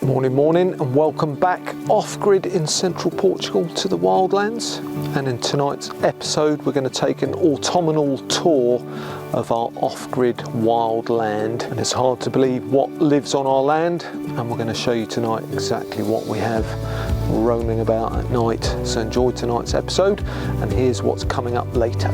Morning and welcome back off-grid in Central Portugal to the Wildlands. And in tonight's episode we're going to take an autumnal tour of our off-grid wildland. And it's hard to believe what lives on our land, and we're going to show you tonight exactly what we have roaming about at night. So enjoy tonight's episode, and here's what's coming up later.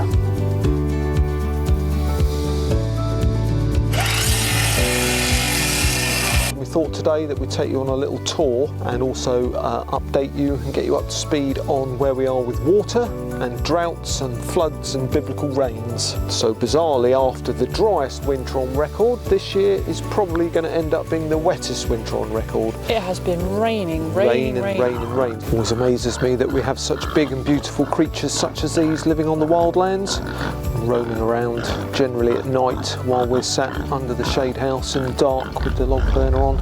Thought today that we'd take you on a little tour and also update you and get you up to speed on where we are with water and droughts and floods and biblical rains. So bizarrely, after the driest winter on record, this year is probably going to end up being the wettest winter on record. It has been raining. Always amazes me that we have such big and beautiful creatures such as these living on the wildlands, roaming around generally at night while we're sat under the shade house in the dark with the log burner on.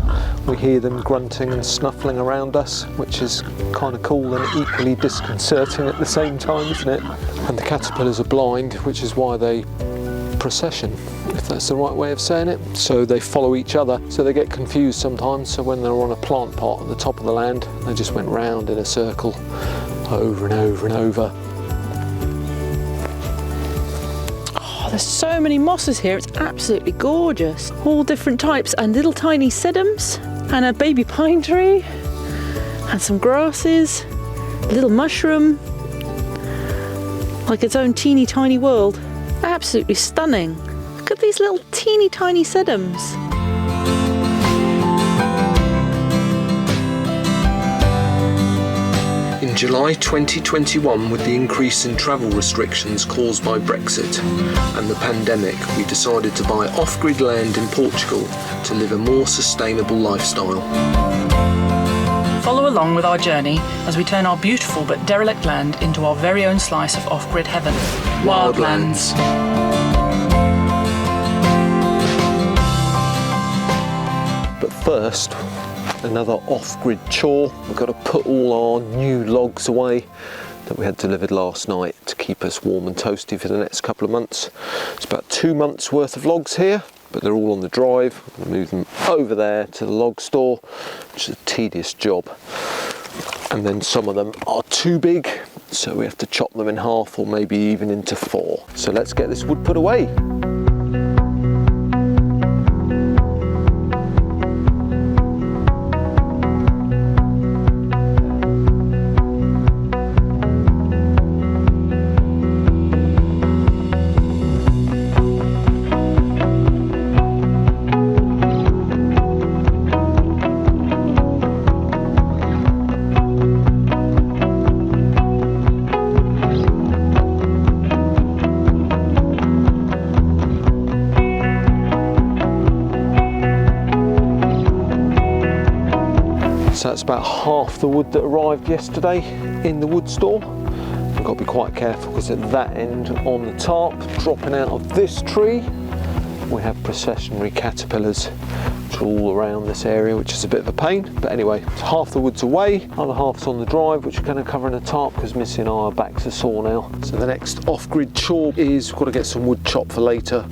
We hear them grunting and snuffling around us, which is kind of cool and equally disconcerting at the same time, isn't it? And the caterpillars are blind, which is why they procession, if that's the right way of saying it. So they follow each other, so they get confused sometimes. So when they're on a plant pot at the top of the land, they just went round in a circle over and over and over. There's so many mosses here, it's absolutely gorgeous. All different types, and little tiny sedums, and a baby pine tree, and some grasses, a little mushroom, like its own teeny tiny world. Absolutely stunning. Look at these little teeny tiny sedums. In July 2021, with the increase in travel restrictions caused by Brexit and the pandemic, we decided to buy off-grid land in Portugal to live a more sustainable lifestyle. Follow along with our journey as we turn our beautiful but derelict land into our very own slice of off-grid heaven. Wildlands. But first, another off-grid chore. We've got to put all our new logs away that we had delivered last night to keep us warm and toasty for the next couple of months. It's about 2 months worth of logs here, but they're all on the drive. I'm going to move them over there to the log store, which is a tedious job. And then some of them are too big, so we have to chop them in half or maybe even into 4. So let's get this wood put away. So that's about half the wood that arrived yesterday in the wood store. I've got to be quite careful because at that end on the tarp, dropping out of this tree, we have processionary caterpillars which are all around this area, which is a bit of a pain. But anyway, half the wood's away, other half's on the drive, which we're going to cover in a tarp because Missy and I are back to sore now. So the next off-grid chore is we've got to get some wood chopped for later.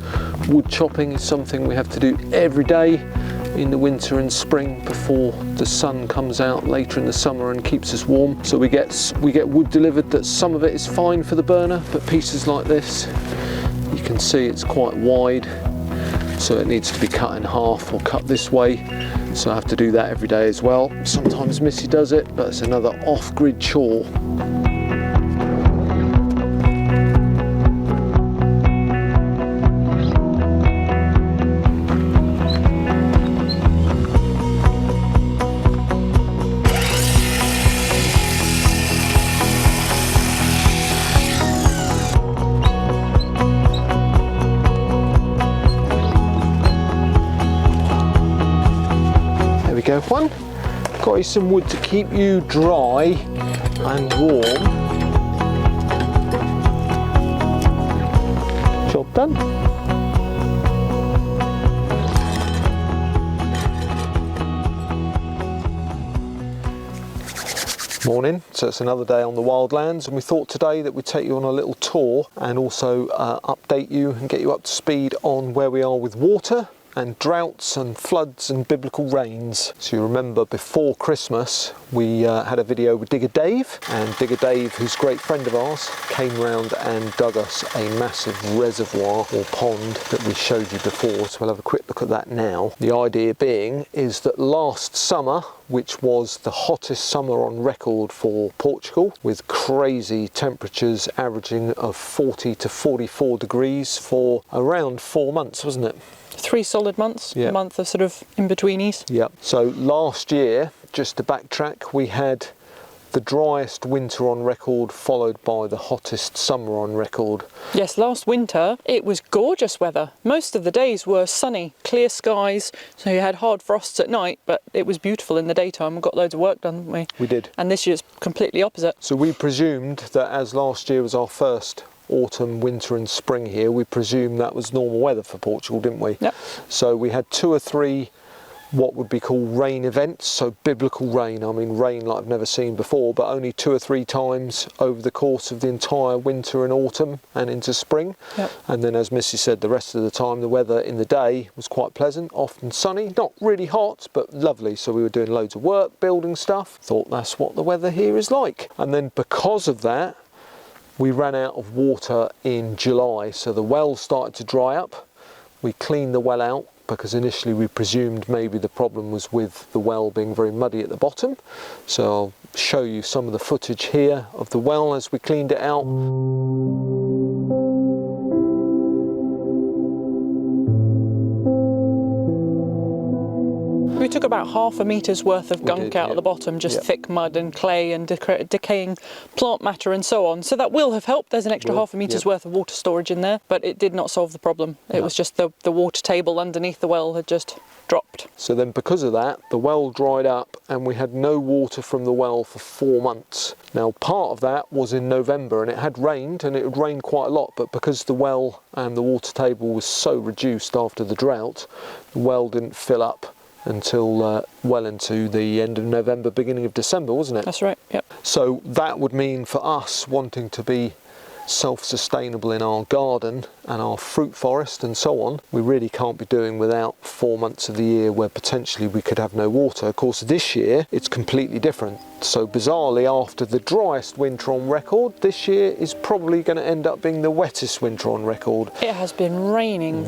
Wood chopping is something we have to do every day in the winter and spring before the sun comes out later in the summer and keeps us warm. So we get wood delivered that some of it is fine for the burner, but pieces like this, you can see it's quite wide, so it needs to be cut in half or cut this way. So I have to do that every day as well. Sometimes Missy does it, but it's another off-grid chore. Go one. Got you some wood to keep you dry and warm. Job done. Morning, so it's another day on the Wildlands, and we thought today that we'd take you on a little tour and also update you and get you up to speed on where we are with water and droughts and floods and biblical rains. So you remember before Christmas we had a video with Digger Dave, and Digger Dave, who's a great friend of ours, came round and dug us a massive reservoir or pond that we showed you before. So we'll have a quick look at that now. The idea being is that last summer, which was the hottest summer on record for Portugal, with crazy temperatures averaging of 40 to 44 degrees for around 4 months, wasn't it? 3 solid months, Yeah. a month of sort of in-betweenies. Yeah. So last year, just to backtrack, we had the driest winter on record followed by the hottest summer on record. Yes, last winter it was gorgeous weather. Most of the days were sunny, clear skies, so you had hard frosts at night, but it was beautiful in the daytime. We got loads of work done, didn't we? We did. And this year's completely opposite. So we presumed that as last year was our first autumn, winter and spring here, we presumed that was normal weather for Portugal, didn't we? Yep. So we had 2 or 3 what would be called rain events, so biblical rain. I mean rain like I've never seen before, but only 2 or 3 times over the course of the entire winter and autumn and into spring. Yep. And then, as Missy said, the rest of the time the weather in the day was quite pleasant, often sunny, not really hot but lovely. So we were doing loads of work, building stuff, thought that's what the weather here is like. And then because of that we ran out of water in July, so the well started to dry up. We cleaned the well out because initially we presumed maybe the problem was with the well being very muddy at the bottom. So I'll show you some of the footage here of the well as we cleaned it out. We took about half a metre's worth of gunk out of the bottom, just thick mud and clay and decaying plant matter and so on. So that will have helped. There's an extra half a metre's worth of water storage in there, but it did not solve the problem. It was just the water table underneath the well had just dropped. So then because of that, the well dried up and we had no water from the well for 4 months. Now part of that was in November and it had rained, and it had rained quite a lot, but because the well and the water table was so reduced after the drought, the well didn't fill up until well into the end of November, beginning of December, wasn't it? That's right, yep. So that would mean for us wanting to be self-sustainable in our garden and our fruit forest and so on, we really can't be doing without 4 months of the year where potentially we could have no water. Of course this year it's completely different. So bizarrely, after the driest winter on record, this year is probably going to end up being the wettest winter on record. It has been raining.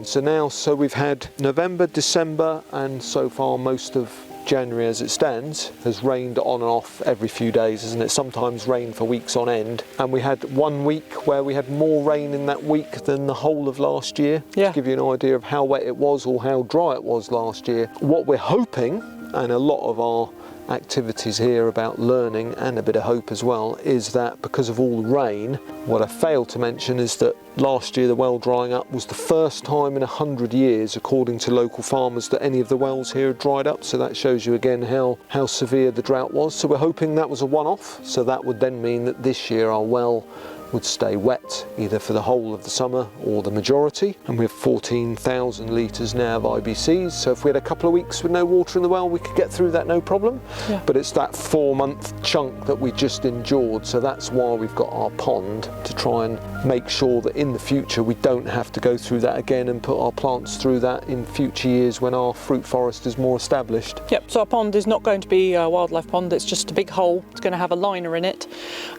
So now, we've had November, December and so far most of January as it stands has rained on and off every few days, isn't it? Sometimes rain for weeks on end, and we had 1 week where we had more rain in that week than the whole of last year. Yeah. To give you an idea of how wet it was or how dry it was last year. What we're hoping, and a lot of our activities here about learning and a bit of hope as well, is that because of all the rain, what I failed to mention is that last year the well drying up was the first time in 100 years, according to local farmers, that any of the wells here had dried up. So that shows you again how severe the drought was. So we're hoping that was a one-off. So that would then mean that this year our well would stay wet either for the whole of the summer or the majority, and we have 14,000 litres now of IBCs, so if we had a couple of weeks with no water in the well we could get through that no problem. Yeah. But it's that 4-month chunk that we just endured, so that's why we've got our pond, to try and make sure that in the future we don't have to go through that again and put our plants through that in future years when our fruit forest is more established. Yep, so our pond is not going to be a wildlife pond, it's just a big hole. It's going to have a liner in it,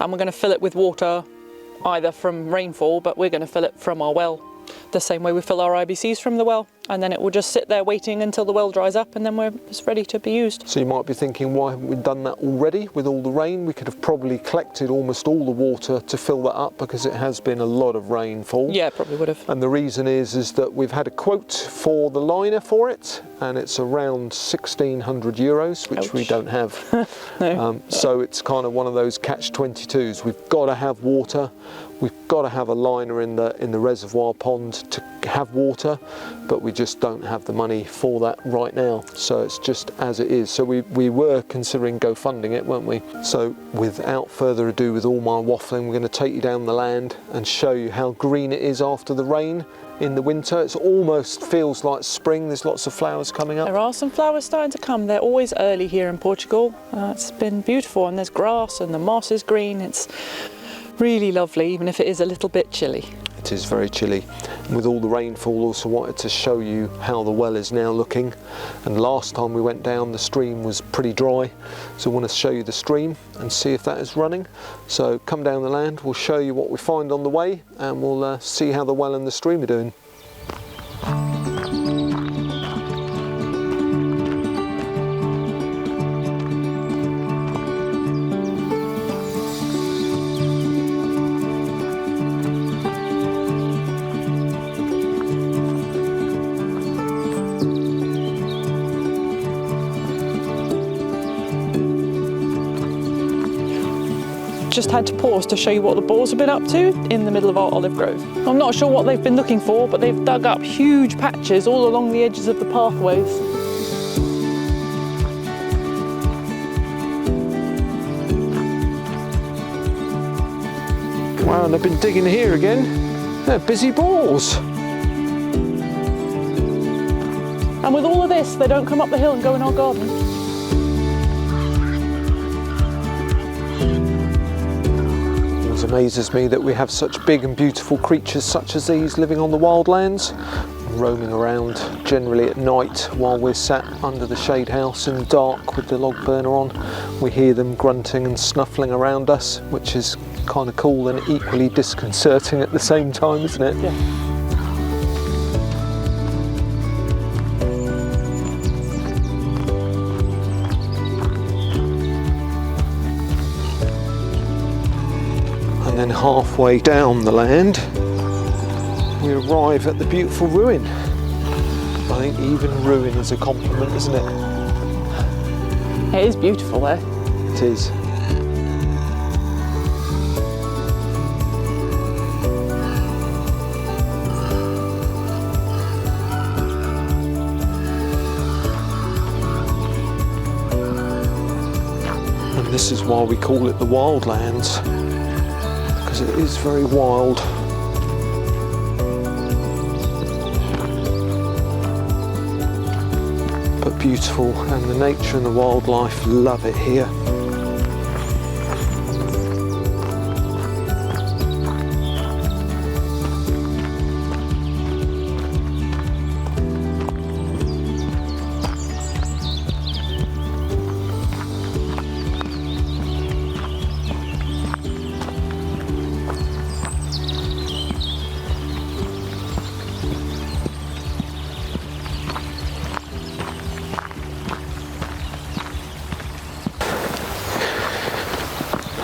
and we're going to fill it with water either from rainfall, but we're going to fill it from our well, the same way we fill our IBCs from the well, and then it will just sit there waiting until the well dries up, and then it's ready to be used. So you might be thinking, why haven't we done that already with all the rain? We could have probably collected almost all the water to fill that up, because it has been a lot of rainfall. Yeah, probably would have. And the reason is that we've had a quote for the liner for it, and it's around €1,600, which Ouch. we don't have. No. So it's kind of one of those catch-22s. We've got to have water. We've got to have a liner in the reservoir pond to have water, but we just don't have the money for that right now. So it's just as it is. So we were considering GoFunding it, weren't we? So without further ado, with all my waffling, we're going to take you down the land and show you how green it is after the rain in the winter. It almost feels like spring. There's lots of flowers coming up. There are some flowers starting to come. They're always early here in Portugal. It's been beautiful, and there's grass and the moss is green. It's really lovely, even if it is a little bit chilly. it is very chilly. And with all the rainfall, also wanted to show you how the well is now looking. And last time we went down, the stream was pretty dry, so I want to show you the stream and see if that is running. So come down the land, we'll show you what we find on the way, and we'll see how the well and the stream are doing. Just had to pause to show you what the boars have been up to in the middle of our olive grove. I'm not sure what they've been looking for, but they've dug up huge patches all along the edges of the pathways. Wow, and they've been digging here again. They're busy boars. And with all of this, they don't come up the hill and go in our garden. It amazes me that we have such big and beautiful creatures such as these living on the wildlands, roaming around generally at night while we're sat under the shade house in the dark with the log burner on. We hear them grunting and snuffling around us, which is kind of cool and equally disconcerting at the same time, isn't it? Yeah. And then halfway down the land, we arrive at the beautiful ruin. I think even ruin is a compliment, isn't it? It is beautiful there. It is. And this is why we call it the Wildlands. It is very wild. But beautiful, and the nature and the wildlife love it here.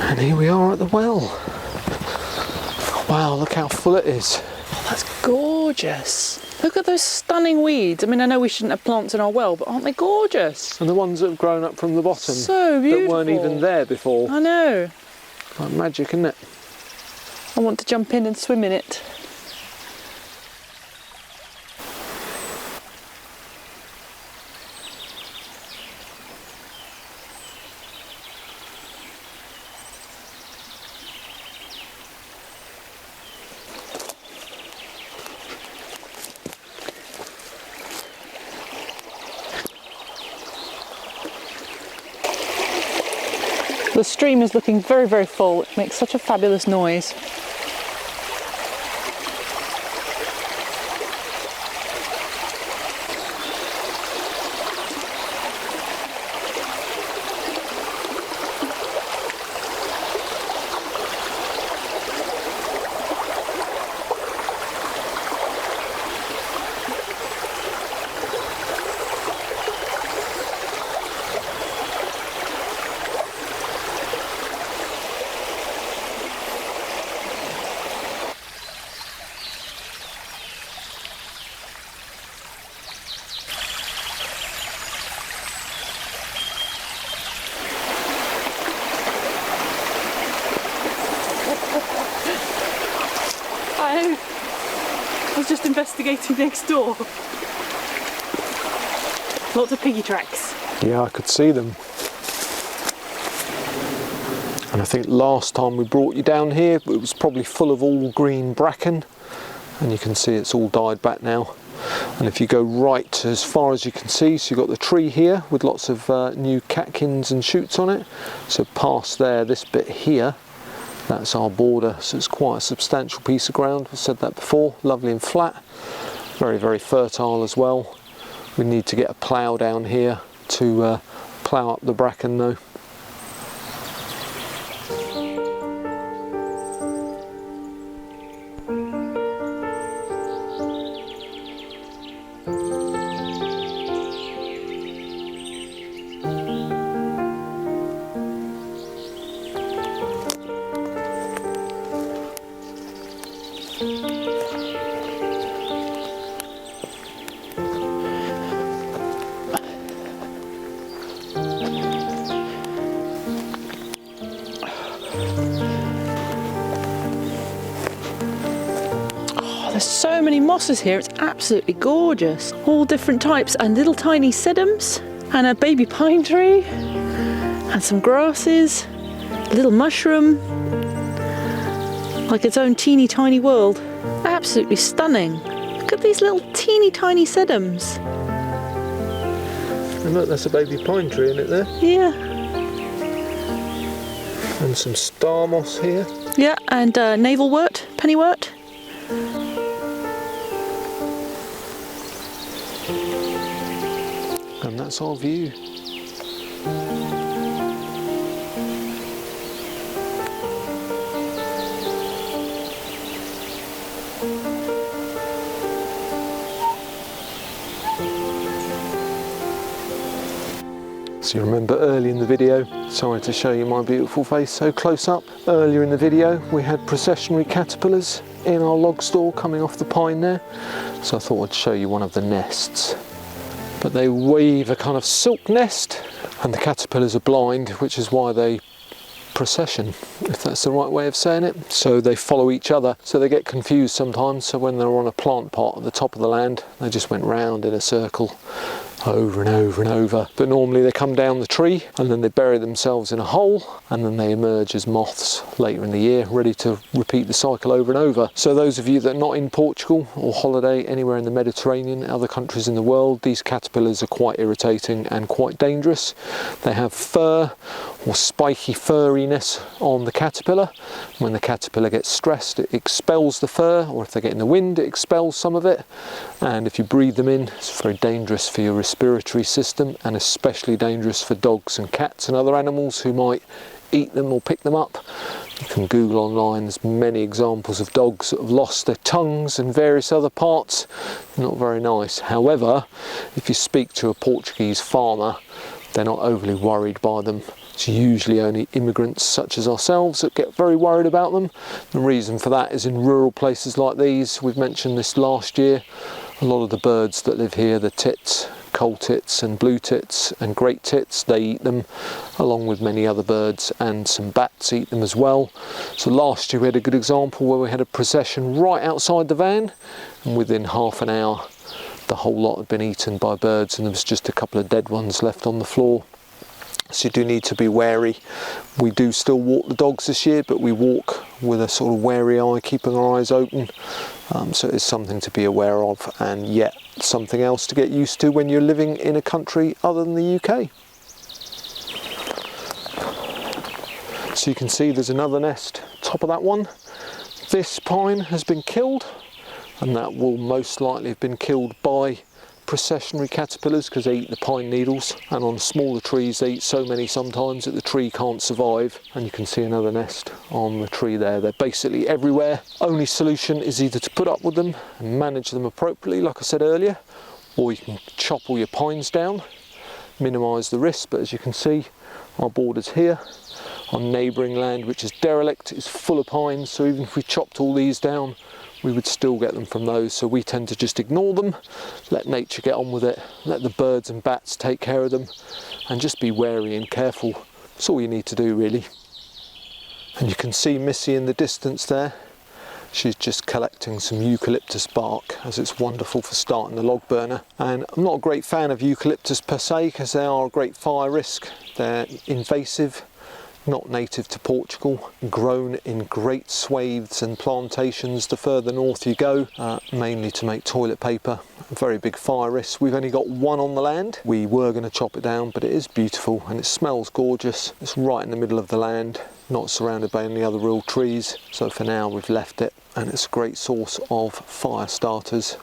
And here we are at the well. Wow, look how full it is. Oh, that's gorgeous. Look at those stunning weeds. I mean, I know we shouldn't have plants in our well, but aren't they gorgeous? And the ones that have grown up from the bottom. So beautiful. That weren't even there before. I know. Like magic, isn't it? I want to jump in and swim in it. The stream is looking very, very full. It makes such a fabulous noise. I was just investigating next door. Lots of piggy tracks. Yeah, I could see them. And I think last time we brought you down here, it was probably full of all green bracken. And you can see it's all died back now. And if you go right as far as you can see, so you've got the tree here with lots of new catkins and shoots on it. So past there, this bit here, That's our border, so it's quite a substantial piece of ground. I've said that before, lovely and flat, very, very fertile as well. We need to get a plough down here to plough up the bracken though. There's so many mosses here, it's absolutely gorgeous. All different types and little tiny sedums and a baby pine tree and some grasses, a little mushroom, like its own teeny tiny world. Absolutely stunning. Look at these little teeny tiny sedums. And look, that's a baby pine tree in it there. Yeah. And some star moss here. Yeah, and navelwort, pennywort. And that's our view. So you remember early in the video, sorry to show you my beautiful face so close up. Earlier in the video we had processionary caterpillars in our log store coming off the pine there. So I thought I'd show you one of the nests. But they weave a kind of silk nest and the caterpillars are blind, which is why they procession, if that's the right way of saying it. So they follow each other, so they get confused sometimes. So when they're on a plant pot at the top of the land, they just went round in a circle over and over and over. But normally they come down the tree and then they bury themselves in a hole and then they emerge as moths later in the year, ready to repeat the cycle over and over. So those of you that are not in Portugal or holiday anywhere in the Mediterranean, other countries in the world, these caterpillars are quite irritating and quite dangerous. They have fur or spiky furriness on the caterpillar. When the caterpillar gets stressed, it expels the fur, or if they get in the wind, it expels some of it. And if you breathe them in, it's very dangerous for your respiratory system, and especially dangerous for dogs and cats and other animals who might eat them or pick them up. You can Google online, there's many examples of dogs that have lost their tongues and various other parts. Not very nice. However, if you speak to a Portuguese farmer, they're not overly worried by them. It's usually only immigrants such as ourselves that get very worried about them. The reason for that is in rural places like these, we've mentioned this last year, a lot of the birds that live here, the tits, coal tits and blue tits and great tits, they eat them along with many other birds, and some bats eat them as well. So last year we had a good example where we had a procession right outside the van, and within half an hour the whole lot had been eaten by birds and there was just a couple of dead ones left on the floor. So you do need to be wary. We do still walk the dogs this year, but we walk with a sort of wary eye, keeping our eyes open. So it's something to be aware of, and yet something else to get used to when you're living in a country other than the UK. So you can see there's another nest top of that one. This pine has been killed, and that will most likely have been killed by processionary caterpillars because they eat the pine needles, and on smaller trees they eat so many sometimes that the tree can't survive. And you can see another nest on the tree there. They're basically everywhere. Only solution is either to put up with them and manage them appropriately, like I said earlier, or you can chop all your pines down, minimise the risk. But as you can see, our borders here on neighbouring land which is derelict is full of pines, so even if we chopped all these down, we would still get them from those. So we tend to just ignore them, let nature get on with it, let the birds and bats take care of them, and just be wary and careful. That's all you need to do really. And you can see Missy in the distance there. She's just collecting some eucalyptus bark, as it's wonderful for starting the log burner. And I'm not a great fan of eucalyptus per se because they are a great fire risk. They're invasive, not native to Portugal, grown in great swathes and plantations the further north you go, mainly to make toilet paper. A very big fire risk. We've only got one on the land. We were going to chop it down, but it is beautiful and it smells gorgeous. It's right in the middle of the land. not surrounded by any other real trees, so for now we've left it, and it's a great source of fire starters